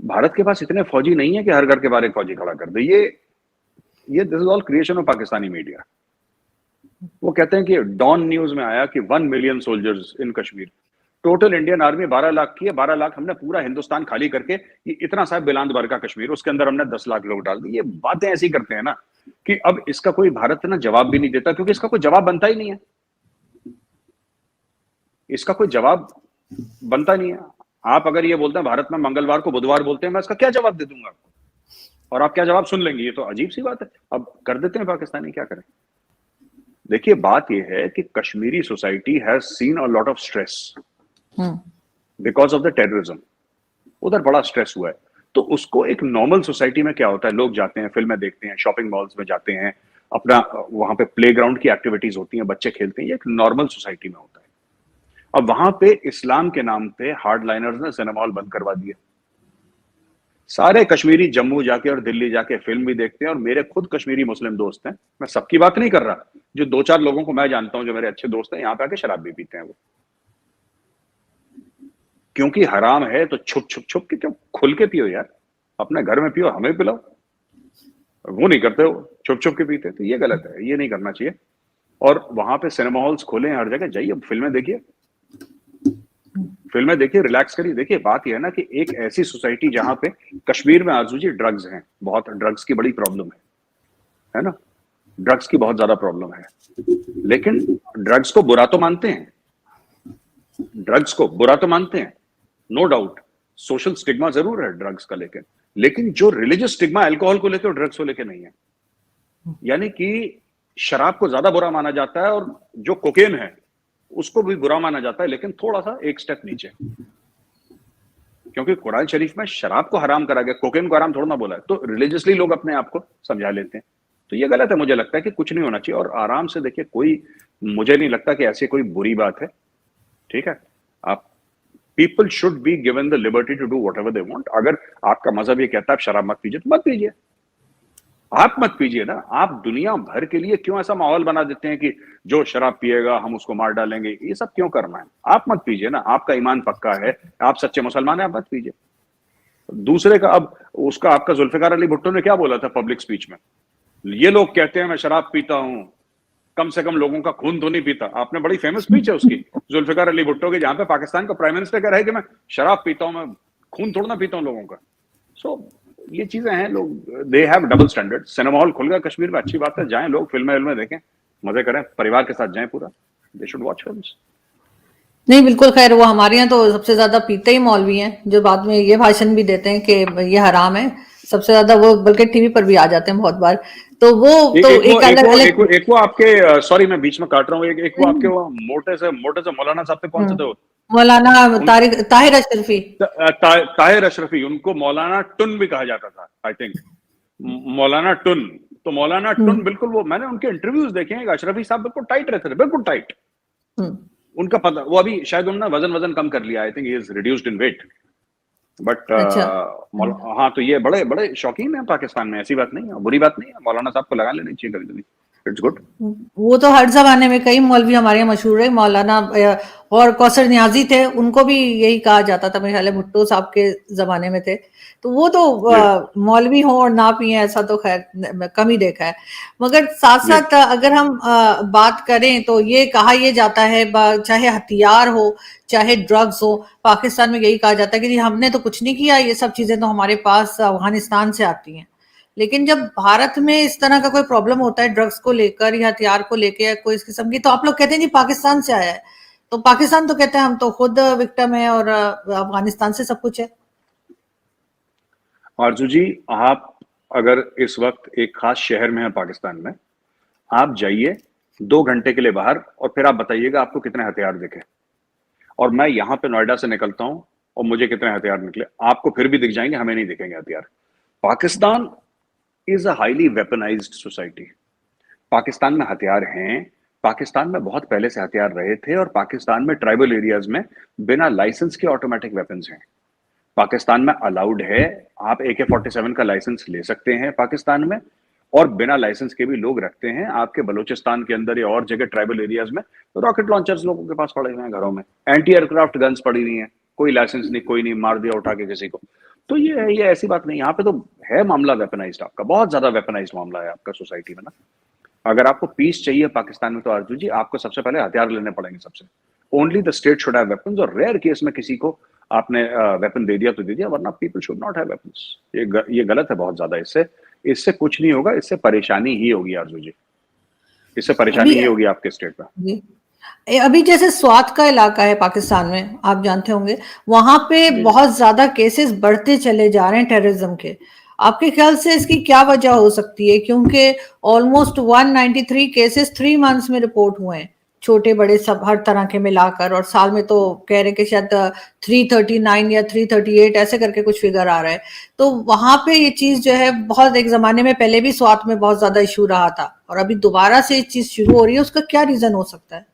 भारत के पास इतने फौजी नहीं है कि हर घर के बाहर एक फौजी खड़ा कर दे। ये this is all creation of Pakistani media. वो कहते हैं कि डॉन न्यूज में आया कि 1 million soldiers in Kashmir. Total Indian army 12 lakh की है। 12 लाख हमने पूरा हिंदुस्तान खाली करके, ये इतना सा बिलांद भर का कश्मीर, उसके अंदर हमने 10 लाख लोग डाल दिए। ये बातें ऐसी करते हैं ना कि अब इसका कोई भारत ना जवाब भी नहीं देता, क्योंकि इसका कोई जवाब बनता ही नहीं है। इसका कोई जवाब बनता नहीं है। आप अगर ये बोलते हैं भारत में मंगलवार को बुधवार बोलते हैं, मैं इसका क्या जवाब दे दूंगा आपको, और आप क्या जवाब सुन लेंगे? ये तो अजीब सी बात है। अब कर देते हैं पाकिस्तानी, क्या करें। देखिए, बात यह है कि Kashmiri society has seen a lot of stress because of the terrorism. उधर बड़ा स्ट्रेस हुआ है। तो उसको एक नॉर्मल सोसाइटी में क्या होता है, लोग जाते हैं, फिल्में देखते हैं, शॉपिंग मॉल्स में जाते हैं, अपना वहां पे प्लेग्राउंड की एक्टिविटीज होती हैं, बच्चे खेलते हैं, ये एक नॉर्मल सोसाइटी में होता है। अब वहां पे इस्लाम के नाम पे हार्ड लाइनर्स ने सिनेमा हॉल बंद करवा दिए। सारे कश्मीरी जम्मू जाके और दिल्ली जाके फिल्म भी देखते हैं, और मेरे खुद कश्मीरी मुस्लिम दोस्त हैं, मैं सबकी बात नहीं कर रहा, जो 2-4 लोगों को मैं जानता हूं जो मेरे अच्छे दोस्त हैं, यहाँ पे आके शराब भी पीते हैं वो। क्योंकि हराम है तो छुप छुप छुप के क्यों, खुल के पियो यार, अपने घर में पियो, हमें पिलाओ। वो नहीं करते, हो छुप छुप के पीते, तो ये गलत है, ये नहीं करना चाहिए। और वहां पे सिनेमा हॉल्स खोले हैं हर जगह, जाइए फिल्में देखिए, फिल्में देखिए, रिलैक्स करिए। देखिए, बात यह है ना कि एक ऐसी सोसाइटी जहां पे कश्मीर में आजू जी ड्रग्स हैं, बहुत ड्रग्स की बड़ी प्रॉब्लम है ना, ड्रग्स की बहुत ज्यादा प्रॉब्लम है। लेकिन ड्रग्स को बुरा तो मानते हैं, ड्रग्स को बुरा तो मानते हैं, नो डाउट। सोशल स्टिग्मा जरूर है ड्रग्स का, लेकिन जो रिलीजियस स्टिग्मा अल्कोहल को लेकर और ड्रग्स को लेकर नहीं है। यानी कि शराब को ज्यादा बुरा माना जाता है, और जो कोकेन है उसको भी बुरा माना जाता है, लेकिन थोड़ा सा एक स्टेप नीचे, क्योंकि कुरान शरीफ में शराब को हराम करा गया, कोकेन को हराम थोड़ा ना बोला है। तो रिलीजियसली लोग अपने आप को समझा लेते हैं, तो ये गलत है। मुझे लगता है कि कुछ नहीं होना चाहिए, और आराम से देखिए, कोई, मुझे नहीं लगता कि ऐसी कोई बुरी बात है। ठीक है, आप, people should be given the liberty to do whatever they want. अगर आपका मजहब ये कहता है आप शराब मत पीजिए, तो मत पीजिए, आप मत पीजिए ना। आप दुनिया भर के लिए क्यों ऐसा माहौल बना देते हैं कि जो शराब पिएगा हम उसको मार डालेंगे? ये सब क्यों करना है? आप मत पीजिए ना, आपका ईमान पक्का है, आप सच्चे मुसलमान हैं, आप मत पीजिए। दूसरे का, अब उसका, आपका जुल्फिकार अली भुट्टो ने क्या बोला था पब्लिक स्पीच में? ये लोग कहते हैं मैं शराब पीता हूं, कम से कम लोगों का खून तो नहीं पीता। आपने, बड़ी फेमस स्पीच है उसकी, जुल्फिकार अली भुट्टो की, जहां पे पाकिस्तान का प्राइम मिनिस्टर कह रहा है कि मैं शराब पीता हूं, मैं खून थोड़ा ना पीता हूं लोगों का। सो ये चीजें हैं, लोग, they have double standard. Cinema hall खुल गया कश्मीर में, अच्छी बात है, जाएं लोग, फिल्में देखें, मजे करें, परिवार के साथ जाएं पूरा, दे शुड वॉच फिल्म्स। नहीं, बिल्कुल। खैर, वो हमारे यहाँ तो सबसे ज्यादा पीते ही मौलवी हैं, जो बाद में ये भाषण भी देते हैं कि ये हराम है। सबसे ज्यादा वो बल्कि टीवी पर भी आ जाते हैं बहुत बार। तो वो तो एक अलग एक वो आपके, सॉरी मैं बीच में काट रहा हूँ, एक वो आपके वो मोटे से मौलाना साहब थे, कौन से थे वो? मौलाना ताहिर अशरफी। ताहिर अशरफी, उनको मौलाना टुन भी कहा जाता था, आई थिंक, मौलाना टुन। तो मौलाना टुन, बिल्कुल, वो मैंने उनके इंटरव्यूज देखे हैं, अशरफी साहब बिल्कुल टाइट रहते थे, बिल्कुल टाइट। उनका पता, वो अभी शायद उन्होंने वजन कम कर लिया, I think he is reduced in weight, but हाँ, तो ये बड़े बड़े शौकीन है पाकिस्तान में, ऐसी बात नहीं है, बुरी बात नहीं है, मौलाना साहब को लगा लेनी चाहिए कभी कभी, इट्स गुड। वो तो हर जमाने में कई मौलवी हमारे यहाँ मशहूर है, मौलाना और कौसर नियाजी थे, उनको भी यही कहा जाता था, मेरे ख्याल भुट्टो साहब के जमाने में थे। तो वो तो मौलवी हो और ना पिए, ऐसा तो खैर कम ही देखा है। मगर साथ साथ अगर हम बात करें तो ये कहा ये जाता है, चाहे हथियार हो चाहे ड्रग्स हो, पाकिस्तान में यही कहा जाता है कि हमने तो कुछ नहीं किया, ये सब चीजें तो हमारे पास अफगानिस्तान से आती हैं। लेकिन जब भारत में इस तरह का कोई प्रॉब्लम होता है ड्रग्स को लेकर या हथियार को लेकर या कोई इस किस्म की, तो आप लोग कहते हैं जी पाकिस्तान से आया है। तो पाकिस्तान तो कहते हैं हम तो खुद विक्टिम है और अफगानिस्तान से सब कुछ है। आरजू जी, आप अगर इस वक्त एक खास शहर में है पाकिस्तान में, आप जाइए 2 घंटे के लिए बाहर, और फिर आप बताइएगा आपको कितने हथियार दिखे। और मैं यहाँ पे नोएडा से निकलता हूँ और मुझे कितने हथियार निकले, आपको फिर भी दिख जाएंगे, हमें नहीं दिखेंगे हथियार। Pakistan is a highly weaponised society. Pakistan में हथियार हैं, पाकिस्तान में बहुत पहले से हथियार रहे थे, और पाकिस्तान में ट्राइबल एरियाज में बिना लाइसेंस के ऑटोमेटिक वेपन्स हैं। पाकिस्तान में अलाउड है, आप AK-47 का लाइसेंस ले सकते हैं पाकिस्तान में, और बिना लाइसेंस के भी लोग रखते हैं। आपके बलूचिस्तान के अंदर या और जगह ट्राइबल एरियाज में रॉकेट लॉन्चर्स लोगों के पास पड़े हुए हैं घरों में, एंटी एयरक्राफ्ट गन्स पड़ी हुई हैं, कोई लाइसेंस नहीं, कोई नहीं, मार दिया उठा के किसी को। तो ये ऐसी बात नहीं, यहाँ पे तो है मामला वेपनाइज्ड, आपका बहुत ज्यादा वेपनाइज्ड मामला है आपका सोसाइटी में ना। अगर आपको पीस चाहिए पाकिस्तान में तो आरजू जी आपको सबसे पहले हथियार लेने पड़ेंगे सबसे। Only the state should have weapons, और रेयर केस में किसी को आपने वेपन दे दिया तो दे दिया, वरना people should not have weapons. ये गलत है बहुत ज्यादा। इससे कुछ नहीं होगा, इससे परेशानी ही होगी आरजू जी, इससे परेशानी अभी ही होगी आपके स्टेट में। जी अभी जैसे स्वात का इलाका है पाकिस्तान में, आप जानते होंगे, वहां पे जी जी। बहुत ज्यादा केसेस बढ़ते चले जा रहे हैं टेररिज्म के। आपके ख्याल से इसकी क्या वजह हो सकती है? क्योंकि ऑलमोस्ट 193 केसेस 3 मंथ्स में रिपोर्ट हुए हैं, छोटे बड़े सब हर तरह के मिलाकर, और साल में तो कह रहे हैं कि शायद 339 या 338 ऐसे करके कुछ फिगर आ रहा है। तो वहां पे ये चीज जो है, बहुत एक जमाने में पहले भी स्वात में बहुत ज्यादा इशू रहा था, और अभी दोबारा से ये चीज शुरू हो रही है, उसका क्या रीजन हो सकता है?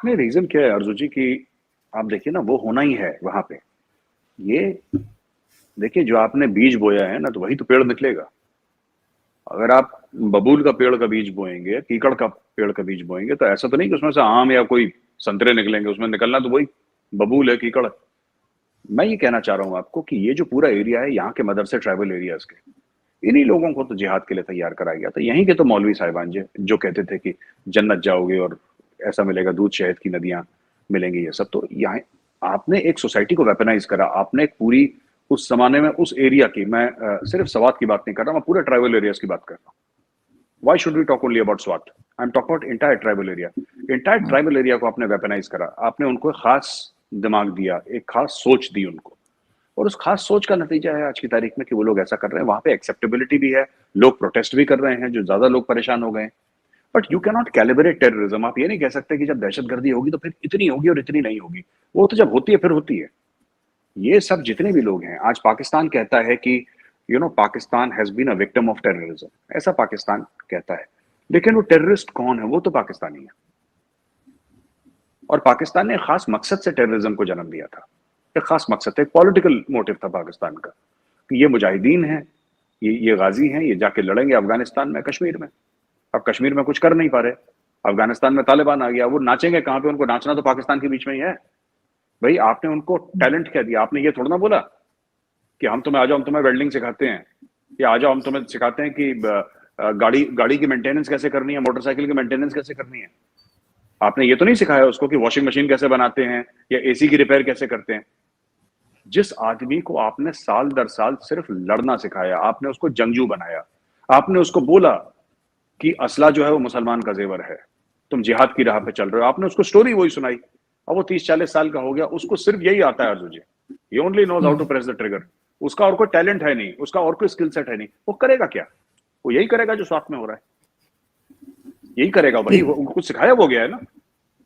नहीं, रीजन क्या है अर्जु जी कि आप देखिए ना, वो होना ही है वहां पे। ये देखिए, जो आपने बीज बोया है ना, तो वही तो पेड़ निकलेगा। अगर आप बबूल का पेड़ का बीज बोएंगे, कीकड़ का पेड़ का बीज बोएंगे, तो ऐसा तो नहीं कि उसमें से आम या कोई संतरे निकलेंगे, उसमें निकलना तो वही बबूल है, कीकड़। मैं ये कहना चाह रहा हूँ आपको कि ये जो पूरा एरिया है, यहाँ के मदरसे ट्राइबल एरियाज के, इन्हीं लोगों को तो जिहाद के लिए तैयार कराया गया था। यहीं के तो मौलवी साहिबान जो कहते थे कि जन्नत जाओगे और ऐसा मिलेगा, दूध शहद की नदियां मिलेंगी, ये सब। तो यहाँ आपने एक सोसाइटी को वेपनाइज करा, आपने एक पूरी उस जमाने में उस एरिया की, मैं सिर्फ सवात की बात नहीं कर रहा, मैं पूरे ट्राइबल एरियाज की बात कर रहा हूँ। Why should we talk only about SWAT? I'm talking about entire tribal area. Entire tribal area को आपने वेपनाइज करा, आपने उनको खास दिमाग दिया, एक खास सोच दी उनको, और उस खास सोच का नतीजा है आज की तारीख में कि वो लोग ऐसा कर रहे हैं। वहां पे एक्सेप्टेबिलिटी भी है, लोग प्रोटेस्ट भी कर रहे हैं, जो ज्यादा लोग परेशान हो गए। But you can not calibrate terrorism. आप ये नहीं कह सकते कि जब दहशतगर्दी होगी तो फिर इतनी होगी और इतनी नहीं होगी। वो तो जब होती है फिर होती है। ये सब जितने भी लोग हैं, आज पाकिस्तान कहता है कि Pakistan has been a victim of terrorism, ऐसा पाकिस्तान कहता है। लेकिन वो टेररिस्ट कौन है? वो तो पाकिस्तानी है, और पाकिस्तान ने खास मकसद से टेररिज्म को जन्म दिया था। एक खास मकसद था, एक पॉलिटिकल मोटिव था पाकिस्तान का कि ये मुजाहिदीन हैं, ये गाजी हैं, ये जाके लड़ेंगे अफगानिस्तान में, कश्मीर में। अब कश्मीर में कुछ कर नहीं पा रहे, अफगानिस्तान में तालिबान आ गया, वो नाचेंगे कहां पे? उनको नाचना तो पाकिस्तान के बीच में ही है। भाई, आपने उनको टैलेंट क्या दिया? आपने ये थोड़ा ना बोला कि हम तुम्हें, आ जाओ हम तुम्हें वेल्डिंग सिखाते हैं, या आ जाओ हम तुम्हें सिखाते हैं कि गाड़ी की मेंटेनेंस कैसे करनी है, मोटरसाइकिल की मेंटेनेंस कैसे करनी है। आपने ये तो नहीं सिखाया उसको कि वॉशिंग मशीन कैसे बनाते हैं या एसी की रिपेयर कैसे करते हैं। जिस आदमी को आपने साल दर साल सिर्फ लड़ना सिखाया, आपने उसको जंगजू बनाया, आपने उसको बोला कि असला जो है वो मुसलमान का जेवर है, तुम जिहाद की राह पे चल रहे हो, आपने उसको स्टोरी वही सुनाई। अब वो 30-40 साल का हो गया, उसको सिर्फ यही आता है Arju ji, he only knows how to press the trigger. उसका और कोई टैलेंट है नहीं, उसका और कोई स्किल सेट है नहीं। वो करेगा क्या? वो यही करेगा जो साथ में हो रहा है, यही करेगा। वही कुछ सिखाया वो गया है ना।